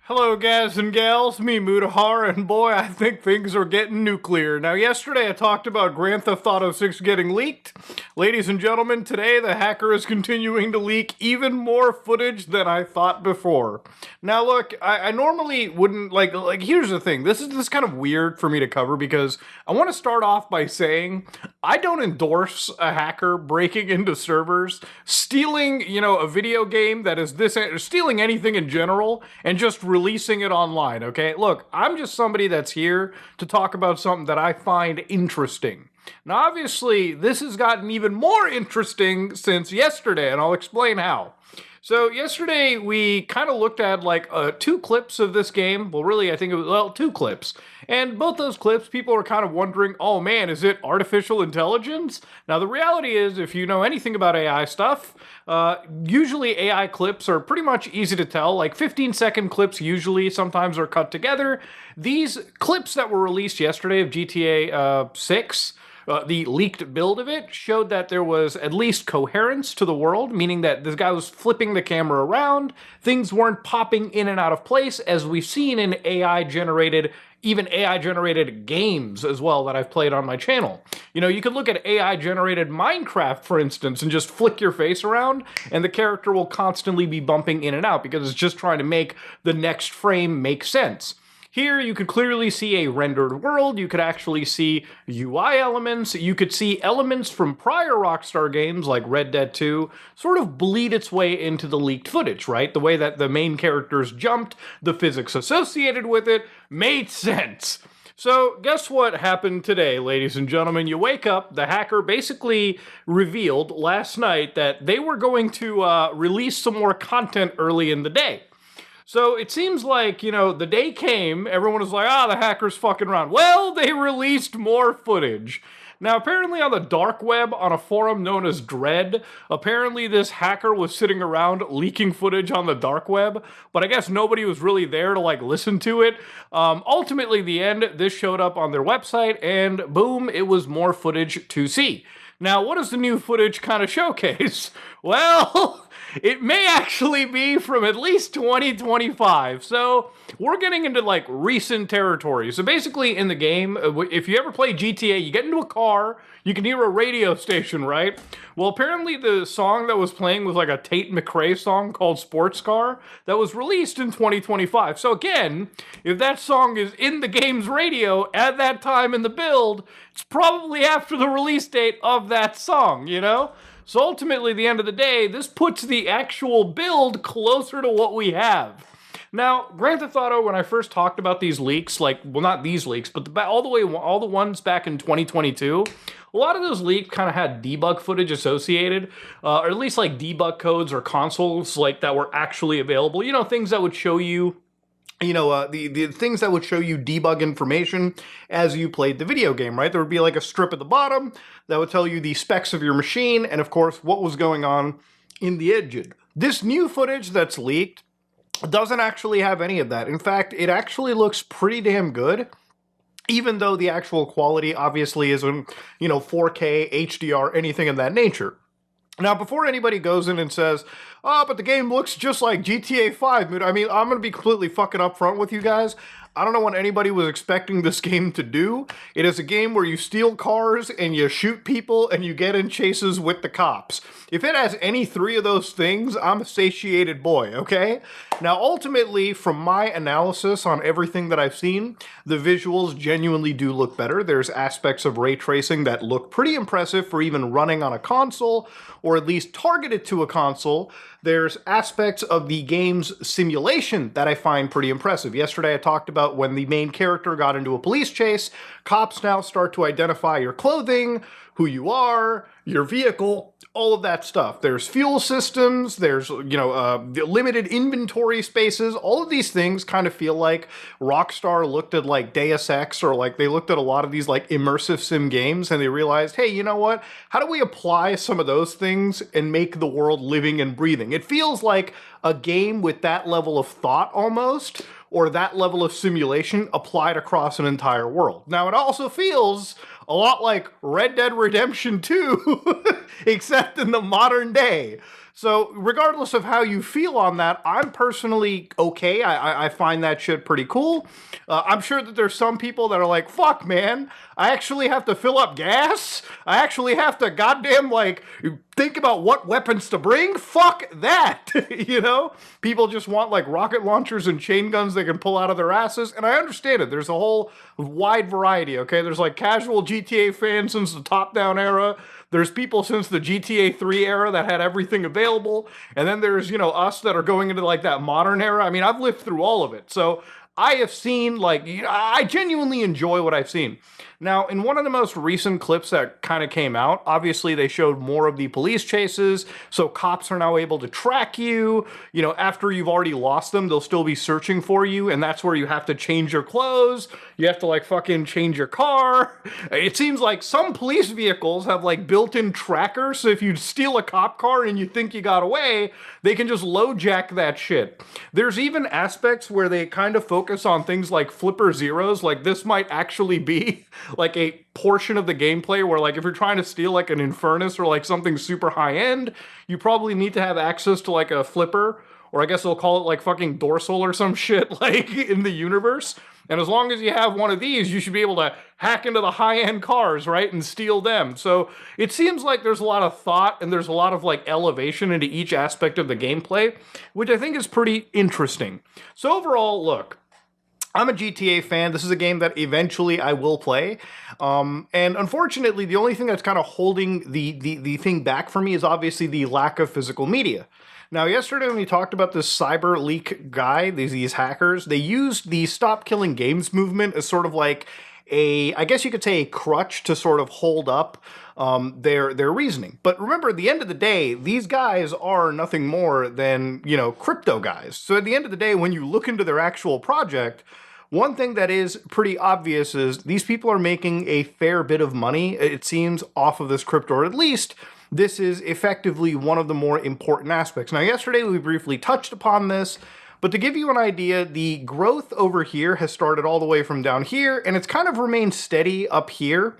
Hello, guys and gals, me Mutahar, and boy, I think things are getting nuclear. Now, yesterday I talked about Grand Theft Auto 6 getting leaked. Ladies and gentlemen, today the hacker is continuing to leak even more footage than I thought before. Now, look, I normally wouldn't, here's the thing. This is kind of weird for me to cover because I want to start off by saying I don't endorse a hacker breaking into servers, stealing, a video game that is stealing anything in general, and just releasing it online, okay? Look, I'm just somebody that's here to talk about something that I find interesting. Now, obviously, this has gotten even more interesting since yesterday, and I'll explain how. So yesterday we kind of looked at two clips of this game. Well, really, I think it was, two clips. And both those clips, people are kind of wondering, oh man, is it artificial intelligence? Now, the reality is, if you know anything about AI stuff, usually AI clips are pretty much easy to tell. Like 15-second clips usually sometimes are cut together. These clips that were released yesterday of GTA 6, the leaked build of it showed that there was at least coherence to the world, meaning that this guy was flipping the camera around, things weren't popping in and out of place, as we've seen in even AI-generated games as well that I've played on my channel. You know, you could look at AI-generated Minecraft, for instance, and just flick your face around, and the character will constantly be bumping in and out because it's just trying to make the next frame make sense. Here, you could clearly see a rendered world, you could actually see UI elements, you could see elements from prior Rockstar games like Red Dead 2 sort of bleed its way into the leaked footage, right? The way that the main characters jumped, the physics associated with it, made sense. So, guess what happened today, ladies and gentlemen? You wake up, the hacker basically revealed last night that they were going to release some more content early in the day. So it seems like, the day came, everyone was like, the hacker's fucking around. Well, they released more footage. Now, apparently on the dark web, on a forum known as Dread, apparently this hacker was sitting around leaking footage on the dark web, but I guess nobody was really there to, listen to it. Ultimately, the end, this showed up on their website, and boom, it was more footage to see. Now, what does the new footage kind of showcase? Well, it may actually be from at least 2025. So we're getting into recent territory. So basically in the game, if you ever play GTA, you get into a car, you can hear a radio station, right? Well, apparently the song that was playing was a Tate McRae song called Sports Car that was released in 2025. So again, if that song is in the game's radio at that time in the build, it's probably after the release date of that song, So ultimately, at the end of the day, this puts the actual build closer to what we have. Now, Grand Theft Auto, when I first talked about these leaks, not these leaks, but all the ones back in 2022, a lot of those leaks kind of had debug footage associated, or at least debug codes or consoles that were actually available. Things that would show you the things that would show you debug information as you played the video game, right? There would be a strip at the bottom that would tell you the specs of your machine and, of course, what was going on in the engine. This new footage that's leaked doesn't actually have any of that. In fact, it actually looks pretty damn good, even though the actual quality obviously isn't, 4K, HDR, anything of that nature. Now, before anybody goes in and says, but the game looks just like GTA 5, I'm going to be completely fucking upfront with you guys. I don't know what anybody was expecting this game to do. It is a game where you steal cars and you shoot people and you get in chases with the cops. If it has any three of those things, I'm a satiated boy, okay? Now, ultimately, from my analysis on everything that I've seen, the visuals genuinely do look better. There's aspects of ray tracing that look pretty impressive for even running on a console, or at least targeted to a console. There's aspects of the game's simulation that I find pretty impressive. Yesterday I talked about when the main character got into a police chase, cops now start to identify your clothing, who you are, your vehicle, all of that stuff. There's fuel systems, there's, limited inventory spaces. All of these things kind of feel like Rockstar looked at Deus Ex, or they looked at a lot of these immersive sim games and they realized, hey, you know what? How do we apply some of those things and make the world living and breathing? It feels like a game with that level of thought almost, or that level of simulation applied across an entire world. Now, it also feels a lot like Red Dead Redemption 2, except in the modern day. So, regardless of how you feel on that, I'm personally okay. I find that shit pretty cool. I'm sure that there's some people that are like, fuck, man, I actually have to fill up gas? I actually have to goddamn, like, think about what weapons to bring? Fuck that! You know? People just want, like, rocket launchers and chain guns they can pull out of their asses, and I understand it. There's a whole wide variety, okay? There's, like, casual GTA fans since the top-down era. There's people since the GTA 3 era that had everything available. And then there's, you know, us that are going into like that modern era. I mean, I've lived through all of it. So I have seen, like, you know, I genuinely enjoy what I've seen. Now, in one of the most recent clips that kind of came out, obviously they showed more of the police chases, so cops are now able to track you. You know, after you've already lost them, they'll still be searching for you, and that's where you have to change your clothes. You have to, like, fucking change your car. It seems like some police vehicles have, like, built-in trackers, so if you steal a cop car and you think you got away, they can just LoJack that shit. There's even aspects where they kind of focus on things like flipper zeros, like this might actually be like a portion of the gameplay where, like, if you're trying to steal like an Infernus or like something super high end, you probably need to have access to like a flipper, or I guess they'll call it like fucking dorsal or some shit like in the universe. And as long as you have one of these, you should be able to hack into the high-end cars, right, and steal them. So it seems like there's a lot of thought and there's a lot of, like, elevation into each aspect of the gameplay, which I think is pretty interesting. So overall, look, I'm a GTA fan. This is a game that eventually I will play. And unfortunately, the only thing that's kind of holding the thing back for me is obviously the lack of physical media. Now, yesterday when we talked about this cyber leak guy, these hackers, they used the Stop Killing Games movement as sort of like I guess you could say a crutch to sort of hold up their reasoning. But remember, at the end of the day, these guys are nothing more than, you know, crypto guys. So at the end of the day, when you look into their actual project, one thing that is pretty obvious is these people are making a fair bit of money, it seems, off of this crypto, or at least this is effectively one of the more important aspects. Now, yesterday we briefly touched upon this, but to give you an idea, the growth over here has started all the way from down here, and it's kind of remained steady up here.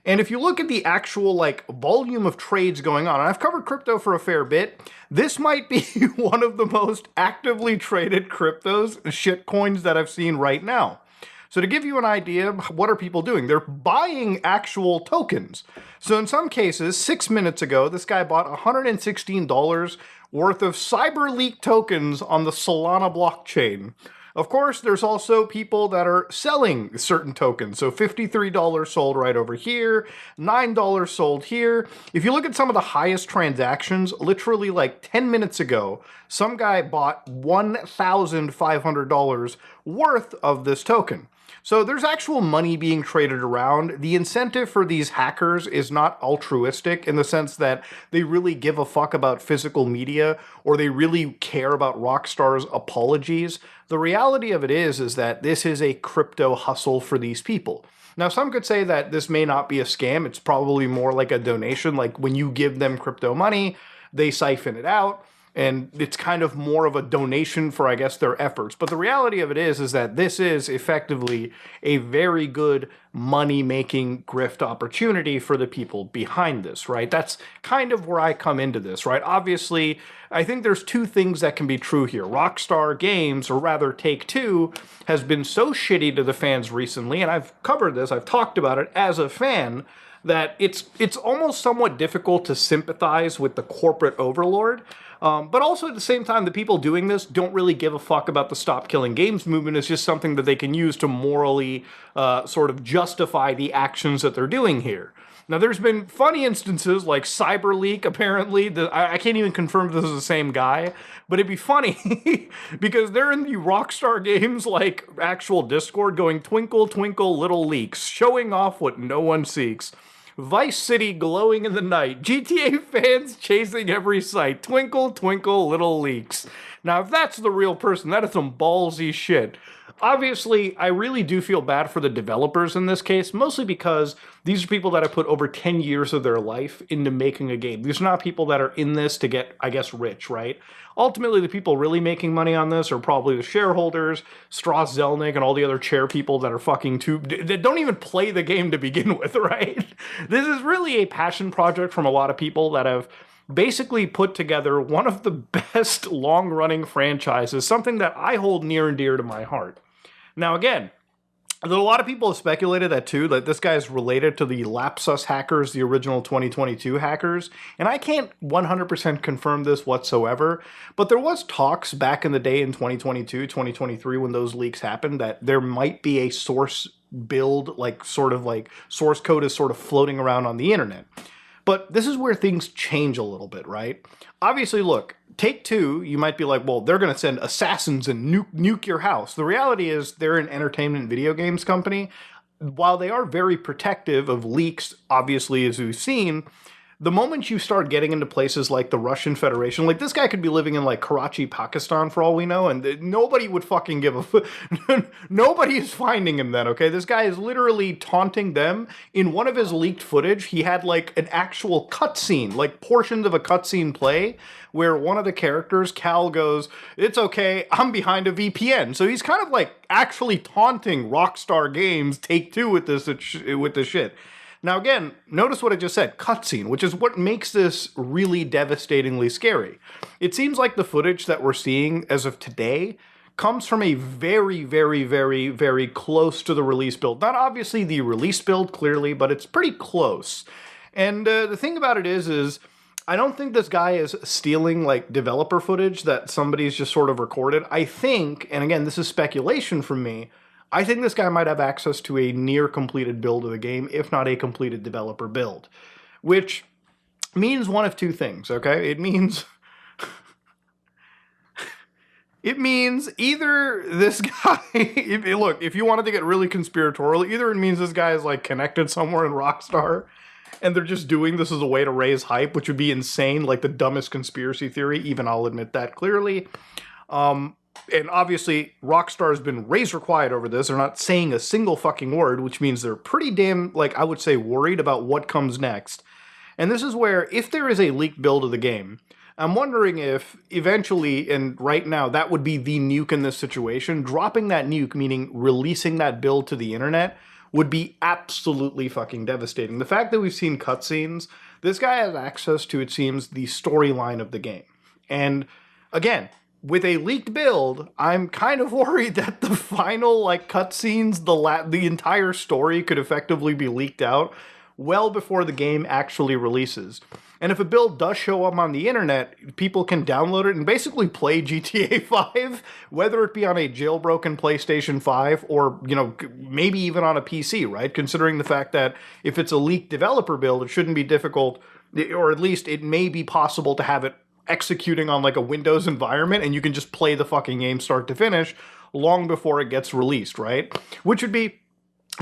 And if you look at the actual, like, volume of trades going on, and I've covered crypto for a fair bit, this might be one of the most actively traded cryptos, shitcoins that I've seen right now. So to give you an idea, what are people doing? They're buying actual tokens. So in some cases, 6 minutes ago, this guy bought $116 worth of CyberLeak tokens on the Solana blockchain. Of course, there's also people that are selling certain tokens. So $53 sold right over here, $9 sold here. If you look at some of the highest transactions, literally like 10 minutes ago, some guy bought $1,500 worth of this token. So there's actual money being traded around. The incentive for these hackers is not altruistic in the sense that they really give a fuck about physical media or they really care about Rockstar's apologies. The reality of it is that this is a crypto hustle for these people. Now, some could say that this may not be a scam. It's probably more like a donation. Like when you give them crypto money, they siphon it out. And it's kind of more of a donation for, I guess, their efforts. But the reality of it is that this is effectively a very good money-making grift opportunity for the people behind this, right? That's kind of where I come into this, right? Obviously, I think there's two things that can be true here. Rockstar Games, or rather Take-Two, has been so shitty to the fans recently, and I've covered this, I've talked about it as a fan, that it's almost somewhat difficult to sympathize with the corporate overlord. But also at the same time, the people doing this don't really give a fuck about the Stop Killing Games movement. It's just something that they can use to morally sort of justify the actions that they're doing here. Now, there's been funny instances like CyberLeak, apparently. I can't even confirm if this is the same guy, but it'd be funny because they're in the Rockstar Games, like, actual Discord going, twinkle, twinkle, little leaks, showing off what no one seeks. Vice City glowing in the night. GTA fans chasing every sight. Twinkle, twinkle, little leaks. Now, if that's the real person, that is some ballsy shit. Obviously, I really do feel bad for the developers in this case, mostly because these are people that have put over 10 years of their life into making a game. These are not people that are in this to get, I guess, rich, right? Ultimately, the people really making money on this are probably the shareholders, Strauss Zelnick, and all the other chair people that are fucking that don't even play the game to begin with, right? This is really a passion project from a lot of people that have basically put together one of the best long-running franchises, something that I hold near and dear to my heart. Now, again, a lot of people have speculated that too, that this guy is related to the Lapsus hackers, the original 2022 hackers, and I can't 100% confirm this whatsoever, but there was talks back in the day in 2022, 2023, when those leaks happened, that there might be a source build, like sort of like source code is sort of floating around on the internet. But this is where things change a little bit, right? Obviously, look, Take-Two, you might be like, well, they're going to send assassins and nuke your house. The reality is they're an entertainment video games company. While they are very protective of leaks, obviously, as we've seen, the moment you start getting into places like the Russian Federation, like this guy could be living in like Karachi, Pakistan for all we know, and nobody would fucking give a nobody is finding him then, okay? This guy is literally taunting them. In one of his leaked footage, he had like an actual cutscene, like portions of a cutscene play, where one of the characters, Cal, goes, "It's okay, I'm behind a VPN." So he's kind of like actually taunting Rockstar Games Take-Two with this shit. Now again, notice what I just said, cutscene, which is what makes this really devastatingly scary. It seems like the footage that we're seeing as of today comes from a very, very, very, very close to the release build. Not obviously the release build, clearly, but it's pretty close. And the thing about it is I don't think this guy is stealing like developer footage that somebody's just sort of recorded. I think, and again, this is speculation from me, I think this guy might have access to a near completed build of the game, if not a completed developer build. Which means one of two things, okay? It means either this guy, look, if you wanted to get really conspiratorial, either it means this guy is like connected somewhere in Rockstar, and they're just doing this as a way to raise hype, which would be insane, like the dumbest conspiracy theory, even I'll admit that clearly. And obviously, Rockstar has been razor quiet over this. They're not saying a single fucking word, which means they're pretty damn, like, I would say, worried about what comes next. And this is where, if there is a leaked build of the game, I'm wondering if eventually, and right now, that would be the nuke in this situation. Dropping that nuke, meaning releasing that build to the internet, would be absolutely fucking devastating. The fact that we've seen cutscenes, this guy has access to, it seems, the storyline of the game. And again, with a leaked build, I'm kind of worried that the final like cutscenes, the entire story could effectively be leaked out well before the game actually releases. And if a build does show up on the internet, people can download it and basically play GTA 5, whether it be on a jailbroken PlayStation 5 or, you know, maybe even on a PC, right? Considering the fact that if it's a leaked developer build, it shouldn't be difficult, or at least it may be possible to have it executing on like a Windows environment, and you can just play the fucking game start to finish long before it gets released, right? Which would be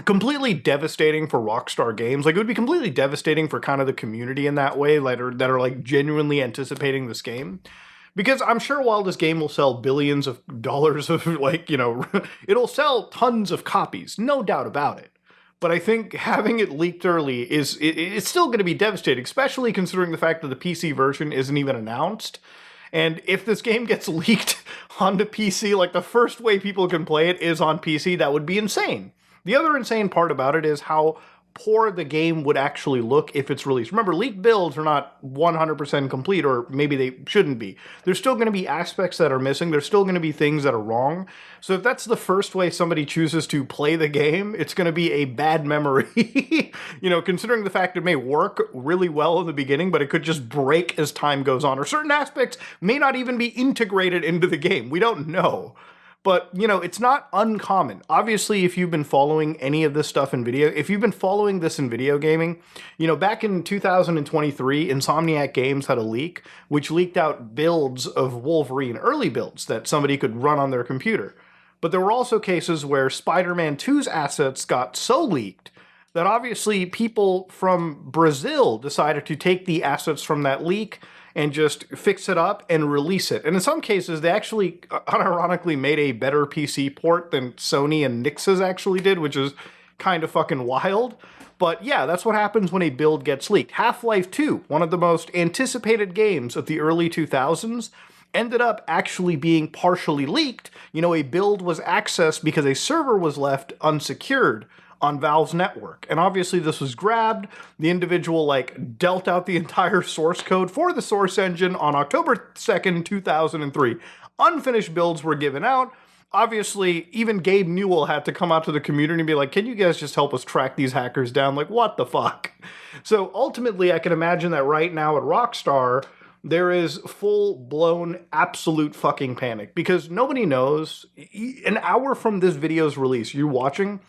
completely devastating for Rockstar Games. Like, it would be completely devastating for kind of the community in that way, that are like genuinely anticipating this game. Because I'm sure while this game will sell billions of dollars of, like, you know, it'll sell tons of copies, no doubt about it. But I think having it leaked early it's still going to be devastating, especially considering the fact that the PC version isn't even announced. And if this game gets leaked onto PC, like the first way people can play it is on PC, that would be insane. The other insane part about it is how poor the game would actually look if it's released. Remember, leaked builds are not 100% complete, or maybe they shouldn't be. There's still going to be aspects that are missing. There's still going to be things that are wrong. So if that's the first way somebody chooses to play the game, it's going to be a bad memory. You know, considering the fact it may work really well in the beginning, but it could just break as time goes on, or certain aspects may not even be integrated into the game. We don't know. But, you know, it's not uncommon. Obviously, if you've been following any of this stuff in video, if you've been following this in video gaming, you know, back in 2023, Insomniac Games had a leak, which leaked out builds of Wolverine, early builds that somebody could run on their computer. But there were also cases where Spider-Man 2's assets got so leaked that obviously people from Brazil decided to take the assets from that leak and just fix it up and release it. And in some cases, they actually, unironically, made a better PC port than Sony and Nix's actually did, which is kind of fucking wild. But yeah, that's what happens when a build gets leaked. Half-Life 2, one of the most anticipated games of the early 2000s, ended up actually being partially leaked. You know, a build was accessed because a server was left unsecured on Valve's network. And obviously this was grabbed. The individual like dealt out the entire source code for the source engine on October 2nd, 2003. Unfinished builds were given out. Obviously, even Gabe Newell had to come out to the community and be like, can you guys just help us track these hackers down? Like, what the fuck? So ultimately, I can imagine that right now at Rockstar, there is full-blown absolute fucking panic because nobody knows. An hour from this video's release, you're watching,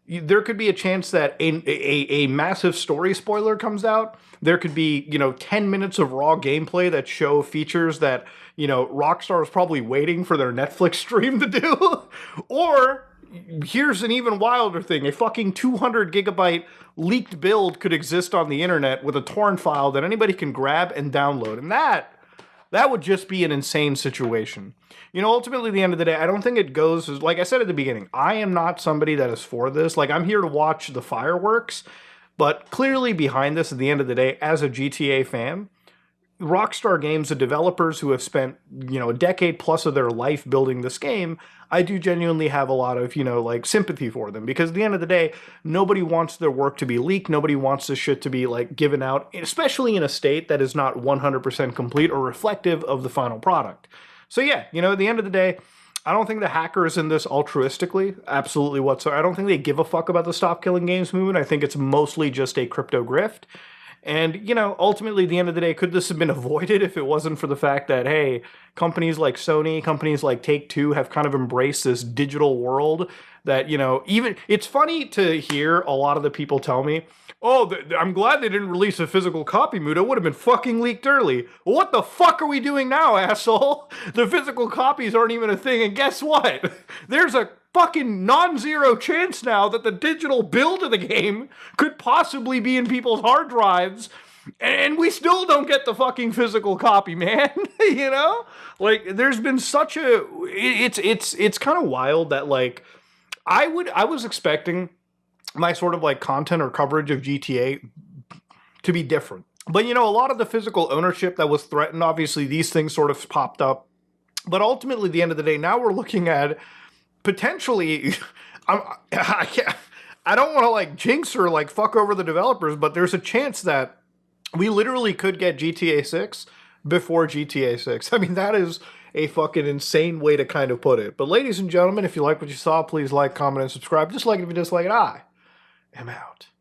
there could be a chance that a massive story spoiler comes out. There could be, 10 minutes of raw gameplay that show features that, Rockstar is probably waiting for their Netflix stream to do. Or, here's an even wilder thing. A fucking 200 gigabyte leaked build could exist on the internet with a torrent file that anybody can grab and download. And that would just be an insane situation. Ultimately, at the end of the day, I don't think it goes, like I said at the beginning, I am not somebody that is for this. Like, I'm here to watch the fireworks, but clearly behind this, at the end of the day, as a GTA fan, Rockstar Games, the developers who have spent, a decade plus of their life building this game, I do genuinely have a lot of, sympathy for them. Because at the end of the day, nobody wants their work to be leaked. Nobody wants this shit to be, given out, especially in a state that is not 100% complete or reflective of the final product. So yeah, at the end of the day, I don't think the hackers in this altruistically, absolutely whatsoever. I don't think they give a fuck about the Stop Killing Games movement. I think it's mostly just a crypto grift. And, ultimately, at the end of the day, could this have been avoided if it wasn't for the fact that, hey, companies like Sony, companies like Take-Two have kind of embraced this digital world that, even... It's funny to hear a lot of the people tell me, oh, I'm glad they didn't release a physical copy, Muda. It would have been fucking leaked early. Well, what the fuck are we doing now, asshole? The physical copies aren't even a thing, and guess what? There's a fucking non-zero chance now that the digital build of the game could possibly be in people's hard drives, and we still don't get the fucking physical copy, man. There's been such a... It's kind of wild that, I was expecting my sort of content or coverage of GTA to be different. But a lot of the physical ownership that was threatened, obviously these things sort of popped up. But ultimately, at the end of the day, now we're looking at potentially, I don't want to jinx or fuck over the developers, but there's a chance that we literally could get GTA 6 before GTA 6. I mean, that is a fucking insane way to kind of put it. But ladies and gentlemen, if you like what you saw, please like, comment, and subscribe. Just like it if you dislike it. I am out.